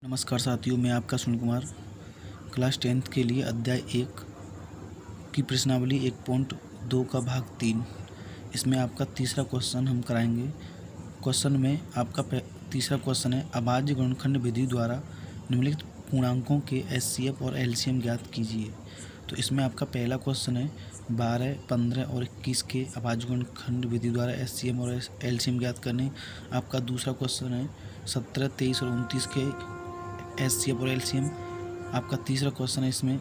नमस्कार साथियों, मैं आपका सुनील कुमार। क्लास 10th के लिए अध्याय 1 की प्रश्नावली 1.2 का भाग 3, इसमें आपका तीसरा क्वेश्चन हम कराएंगे। क्वेश्चन में आपका तीसरा क्वेश्चन है, अभाज्य गुणनखंड विधि द्वारा निम्नलिखित पूर्णांकों के एचसीएफ और एलसीएम ज्ञात कीजिए। तो इसमें आपका पहला क्वेश्चन है 12, 15 और 21 के अभाज्य गुणनखंड विधि द्वारा एचसीएफ और एलसीएम ज्ञात करने। आपका दूसरा क्वेश्चन है 17, 23 और 29 के एचसीएफ और एलसीएम। आपका तीसरा क्वेश्चन है इसमें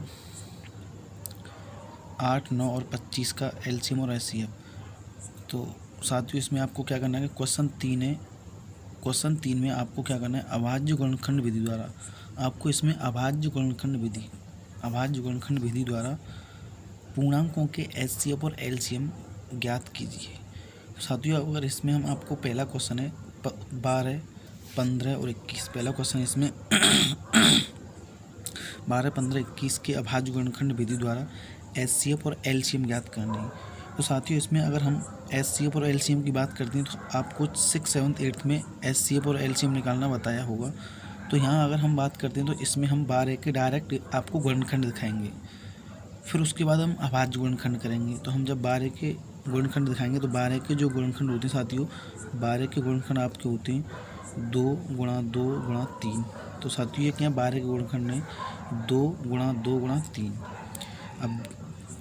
8, 9 और 25 का एलसीएम और एचसीएफ। तो साथियों इसमें आपको क्या करना है, क्वेश्चन 3 है। क्वेश्चन 3 में आपको क्या करना है, अभाज्य गुणनखंड विधि द्वारा आपको इसमें अभाज्य गुणनखंड विधि द्वारा पूर्णांकों के एचसीएफ और एलसीएम ज्ञात कीजिए। साथियों अगर इसमें हम आपको पहला क्वेश्चन है 12, 15 और 21, पहला क्वेश्चन इसमें 12, 15, 21 के अभाज्य गुणनखंड विधि द्वारा एचसीएफ और एलसीएम ज्ञात करनी है। तो साथियों इसमें अगर हम एचसीएफ और एलसीएम की बात करते हैं तो आपको 6, 7, 8 में एचसीएफ और एलसीएम निकालना बताया होगा। तो यहाँ अगर हम बात करते हैं तो इसमें हम 12 के डायरेक्ट आपको गुणनखंड दिखाएंगे, फिर उसके बाद हम अभाज्य गुणनखंड करेंगे। तो हम जब 12 के गुणनखंड दिखाएंगे तो 12 के जो गुणनखंड होते हैं साथियों, 12 के गुणनखंड आपके होते हैं 2 गुणा 2 गुणा 3। तो साथियों ये क्या 12 के गुणनखंड है 2 गुणा 2 गुणा 3। अब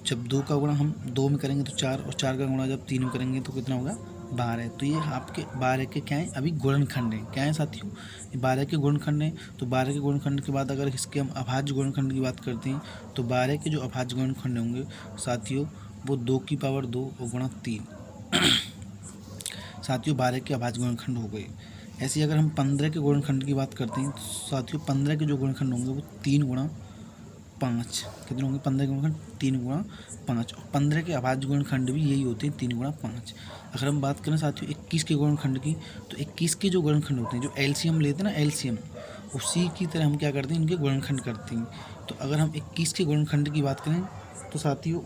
जब 2 का गुणा हम 2 में करेंगे तो 4, और 4 का गुणा जब 3 में करेंगे तो कितना होगा 12। तो ये आपके 12 के क्या है, अभी गुणनखंड है। क्या है साथियों, 12 के गुणनखंड है। तो 12 के गुणनखंड के बाद अगर इसके हम अभाज्य गुणनखंड की बात करते हैं तो 12 के जो अभाज्य गुणनखंड होंगे साथियों वो 2 की पावर 2 और गुणा 3। साथियों 12 के अभाज्य गुणनखंड हो गए। ऐसे ही अगर हम 15 के गुणनखंड की बात करते हैं तो साथियों 15 के जो गुणनखंड होंगे वो 3 गुणा 5। कितने होंगे 15 के गुणनखंड 3 गुणा 5। और 15 के अभाज्य गुणनखंड भी यही होते हैं 3 गुणा 5। अगर हम बात करें साथियों 21 के गुणनखंड की तो 21 के जो गुणनखंड होते हैं, जो एलसीएम लेते हैं ना, एलसीएम उसी की तरह हम क्या करते हैं, इनके गुणनखंड करते हैं। तो अगर हम 21 के गुणनखंड की बात करें तो साथियों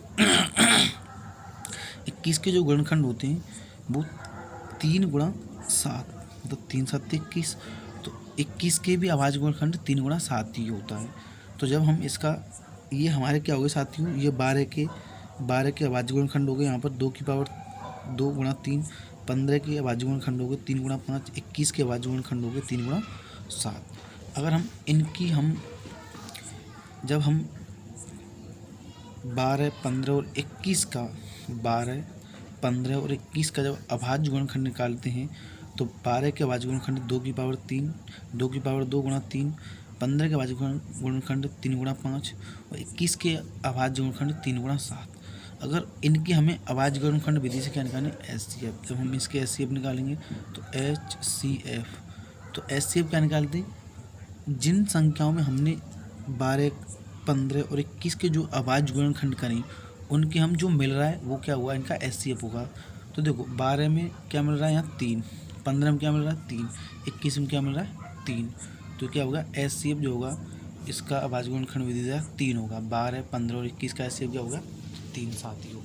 21 के जो गुणनखंड होते हैं वो 3 गुणा 7, मतलब 3 7 21। तो 21 के भी अभाज्य गुणनखंड 3 गुणा 7 ही होता है। तो जब हम इसका ये हमारे क्या हो गए साथियों, ये 12 के अभाज्य गुणनखंड हो गए यहाँ पर 2 की पावर 2 गुणा 3। 15 के अभाज्य गुणनखंड हो गए 3 गुणा 5। 21 के अभाज्य गुणनखंड हो गए 3 गुणा 7। अगर हम इनकी जब हम 12, 15 और 21 का 12, 15 और 21 का जब अभाज्य गुणनखंड निकालते हैं तो 12 के अभाज्य गुणनखंड 2 की पावर 3, 2 की पावर 2 गुणा 3। 15 के अभाज्य गुणनखंड 3 गुणा 5 और 21 के अभाज्य गुणनखंड 3 गुणा 7। अगर इनकी हमें अभाज्य गुणनखंड विधि से क्या निकालें, एचसीएफ। जब हम इसके एचसीएफ निकालेंगे तो एचसीएफ, तो एचसीएफ क्या निकालते हैं, जिन संख्याओं में हमने 12, 15 और 21 के जो अभाज्य गुणनखंड करें उनके हम जो मिल रहा है वो क्या हुआ, इनका एचसीएफ होगा। तो देखो 12 में क्या मिल रहा है, यहाँ 3, 15 में क्या मिल रहा है 3, 21 में क्या मिल रहा है 3। तो क्या होगा, एचसीएफ जो होगा इसका अभाज्य गुणनखंड विधि से 3 होगा। 12, 15 और 21 का एचसीएफ क्या होगा 3 साथियों।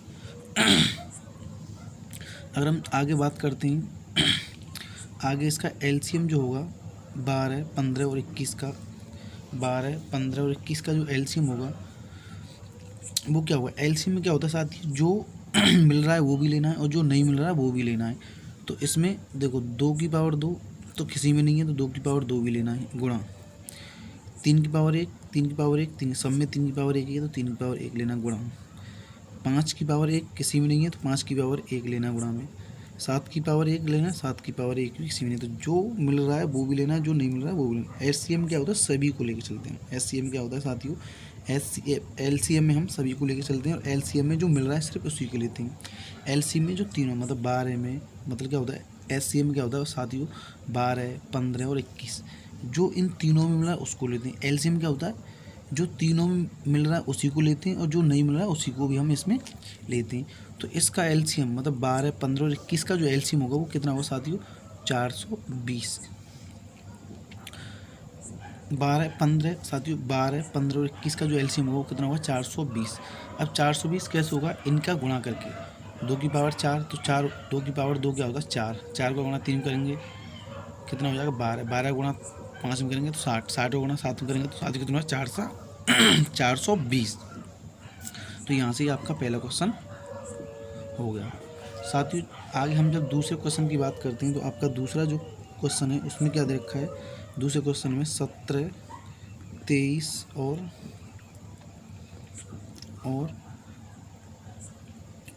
अगर हम आगे बात करते हैं, आगे इसका एलसीएम जो होगा 12, 15 और 21 का, 12, 15 और 21 का जो एलसीएम होगा वो क्या होगा, एलसीएम में क्या होता है साथियों, जो मिल रहा है वो भी लेना है और जो नहीं मिल रहा है वो भी लेना है। तो इसमें देखो 2 की पावर 2 तो किसी में नहीं है तो 2 की पावर 2 भी लेना है, गुणा 3 की पावर 1, 3 की पावर 1, 3 सब में 3 की पावर 1 है तो 3 की पावर 1 लेना, गुणा 5 की पावर 1 किसी में नहीं है तो 5 की पावर 1 लेना, गुणा में 7 की पावर 1 लेना, 7 की पावर 1 भी किसी में नहीं। तो जो मिल रहा है वो भी लेना है, जो नहीं मिल रहा है वो भी लेना। एचसीएम क्या होता है, सभी को लेकर चलते हैं। एचसीएम क्या होता है साथियों, एलसीएम में हम सभी को लेकर चलते हैं और एलसीएम में जो मिल रहा है सिर्फ उसी को लेते हैं। एलसीएम में जो तीनों मतलब 12 में मतलब क्या होता है, एचसीएम क्या होता है साथियों 12, 15 और 21, जो इन तीनों में मिल रहा है उसको लेते हैं। एलसीएम क्या होता है, जो तीनों में मिल रहा है उसी को लेते हैं और जो नहीं मिल रहा है उसी को भी हम इसमें लेते हैं। तो इसका एलसीएम मतलब 12, 15 और 21 का जो एलसीएम होगा वो कितना होगा साथियों 420। 12, 15 साथियों 12, 15 और 21 का जो एलसीएम होगा वो कितना होगा 420। अब 420 कैसे होगा, इनका गुणा करके 2 की पावर 4, तो 4 2 की पावर 2 क्या होगा 4, 4 का गुणा 3 करेंगे कितना हो जाएगा 12, 12 गुणा 5 में करेंगे तो 60, 60 को गुणा 7 में करेंगे तो 7 कितना 420। तो यहाँ से आपका पहला क्वेश्चन हो गया। साथियों आगे हम जब दूसरे क्वेश्चन की बात करते हैं तो आपका दूसरा जो क्वेश्चन है उसमें क्या दे रखा है, दूसरे क्वेश्चन में 17, 23 और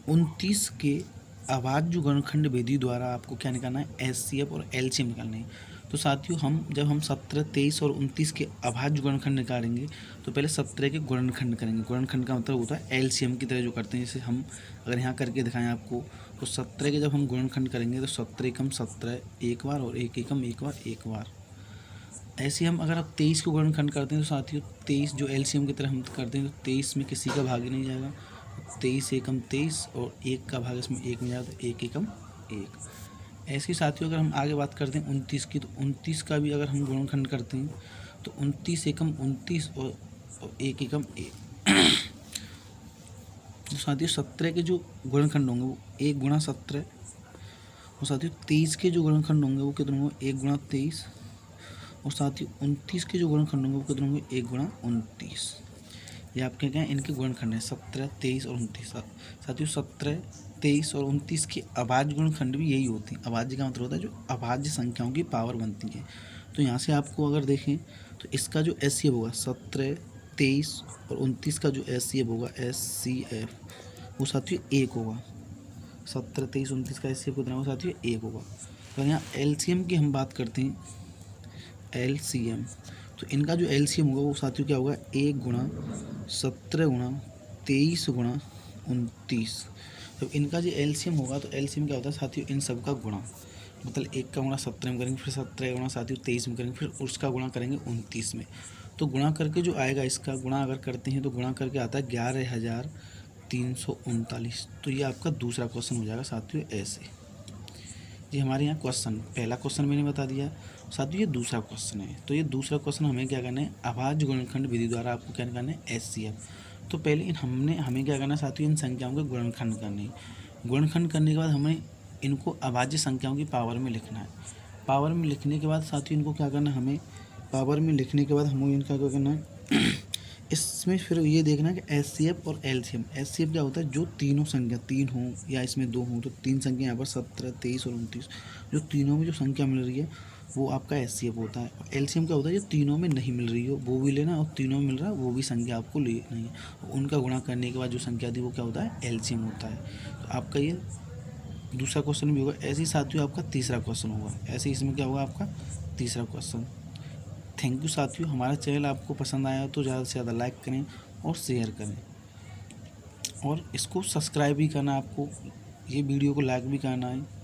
29 के अभाज्य गुणनखंड विधि द्वारा आपको क्या निकालना है, एचसीएफ और एलसीएम निकालना है। तो साथियों जब हम 17, 23 और 29 के अभाज्य गुणनखंड निकालेंगे तो पहले 17 के गुणनखंड करेंगे। गुणनखंड का मतलब होता है एलसीएम की तरह जो करते हैं, जैसे हम अगर यहाँ करके दिखाएं आपको तो 17 के जब हम गुणनखंड करेंगे तो 17 एकम 17 एक बार और 1 एकम एक बार। ऐसे हम अगर आप 23 को गुणनखंड करते हैं तो साथियों 23 जो एलसीएम की तरह हम करते हैं तो 23 में किसी का भाग ही नहीं जाएगा, 23 एकम 23 और 1 का भाग इसमें 1 में जाएगा तो 1 एकम 1। ऐसे ही साथियों अगर हम आगे बात करते हैं 29 की, तो 29 का भी अगर हम गुणनखंड करते हैं तो 29 एकम 29 और 1 एकम 1। तो साथियों 17 के जो गुणनखंड होंगे वो 1 गुणा 17 और साथियों 23 के जो गुणनखंड होंगे वो कितने होंगे 1 गुणा 23 और साथियों 29 के जो गुणनखंड होंगे वो कितने होंगे 1 गुणा 29। ये आपके क्या हैं, इनके गुणनखंड है 17, 23 और 29। साथियों 17, 23 और 29 के अभाज्य गुणनखंड भी यही होती हैं। अभाज्य का मतलब होता है जो अभाज्य संख्याओं की पावर बनती है। तो यहाँ से आपको अगर देखें तो इसका जो एचसीएफ होगा 17, 23 और 29 का जो एचसीएफ होगा एचसीएफ वो साथियों 1 होगा। 17, 23, 29 का एचसीएफ कितना होगा साथियों 1 होगा। तो यहाँ एलसीएम की हम बात करते हैं, एलसीएम तो इनका जो एलसीएम होगा वो साथियों क्या होगा 1 गुणा 17 गुणा 23 गुणा 29। तो इनका जो एलसीएम होगा तो एलसीएम क्या होता है साथियों इन सब का गुणा, मतलब 1 का गुणा 17 में करेंगे, फिर 17 गुणा साथियों 23 में करेंगे, फिर उसका गुणा करेंगे 29 में। तो गुणा करके जो आएगा इसका गुणा अगर करते हैं तो गुणा करके आता है 11,339। तो ये आपका दूसरा क्वेश्चन हो जाएगा साथियों ऐसे। ये हमारे यहाँ क्वेश्चन, पहला क्वेश्चन मैंने बता दिया साथियों, ये दूसरा क्वेश्चन है। तो ये दूसरा क्वेश्चन हमें क्या करना है, अभाज्य गुणनखंड विधि द्वारा आपको क्या करना है एचसीएफ। तो पहले हमें क्या करना है साथियों इन संख्याओं के गुणनखंड करने। गुणनखंड करने के बाद हमें इनको अभाज्य संख्याओं की पावर में लिखना है। पावर में लिखने के बाद साथियों इनको क्या करना है, हमें पावर में लिखने के बाद हमें इनका क्या करना है इसमें फिर ये देखना है कि एचसीएफ और एलसीएम। एचसीएफ क्या होता है जो तीनों संख्या 3 हों या इसमें 2 हों, तो 3 संख्या यहाँ पर 17, 23 और 29 जो तीनों में जो संख्या मिल रही है वो आपका एचसीएफ होता है। और एलसीएम क्या होता है जो तीनों में नहीं मिल रही हो वो भी लेना, और तीनों में मिल रहा है वो भी संख्या आपको लेना है। उनका गुणा करने के बाद जो संख्या थी वो क्या होता है एलसीएम होता है। तो आपका ये दूसरा क्वेश्चन भी होगा। ऐसे ही साथियों आपका तीसरा क्वेश्चन होगा, ऐसे ही इसमें क्या होगा आपका तीसरा क्वेश्चन। थैंक यू साथियों, हमारा चैनल आपको पसंद आया तो ज़्यादा से ज़्यादा लाइक करें और शेयर करें और इसको सब्सक्राइब भी करना, आपको ये वीडियो को लाइक भी करना है।